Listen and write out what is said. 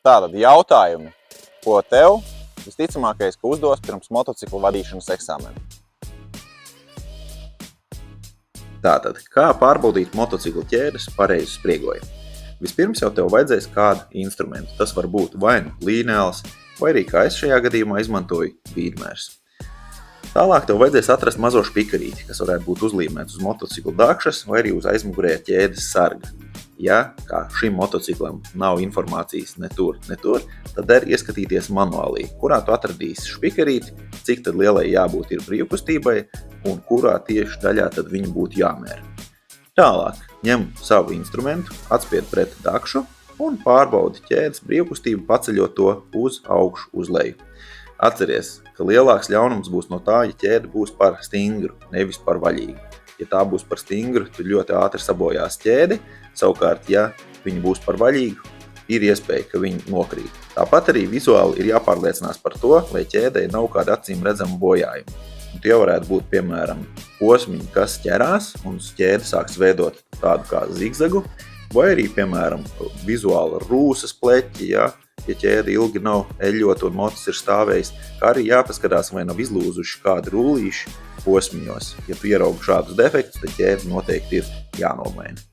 Tātad jautājumi, ko tev visticamākais, ka uzdos pirms motociklu vadīšanas eksāmena. Tātad, kā pārbaudīt motociklu ķēdes pareizu spriegojumu? Vispirms jau tev vajadzēs kādu instrumentu. Tas var būt vai nu līnēls, vai arī, kā es šajā gadījumā izmantoju, bīdmērs. Tālāk tev vajadzēs atrast mazo špikarīti, kas varētu būt uzlīmēts uz motociklu dakšas vai arī uz aizmugurējā ķēdes sarga. Ja, kā šim motociklam nav informācijas ne tur, tad der ieskatīties manuālī, kurā tu atradīsi špikarīti, cik tad lielai jābūt ir brīvkustībai un kurā tieši daļā tad viņu būtu jāmēra. Tālāk ņem savu instrumentu, atspied pret dakšu un pārbaudi ķēdes brīvkustību, paceļot to uz augšu, uz leju. Atceries, ka lielāks ļaunums būs no tā, ja ķēde būs par stingru, nevis par vaļīgu. Ja tā būs par stingru, tad ļoti ātri sabojās ķēdi, savukārt, ja viņa būs par vaļīgu, ir iespēja, ka viņa nokrīt. Tāpat arī vizuāli ir jāpārliecinās par to, lai ķēdei nav kāda acīm redzama bojājuma. Un tie varētu būt, piemēram, posmiņi, kas ķerās un ķēde sāks veidot tādu kā zigzagu, vai arī, piemēram, vizuāli rūsas pleķi, ja ķēde ilgi nav eļļota un mocis ir stāvējis, kā arī jāpaskatās, vai nav izlūzuši kādi rullīši posmiņos. Ja tu ieraugi šādus defektus, tad ķēde noteikti ir jānomaina.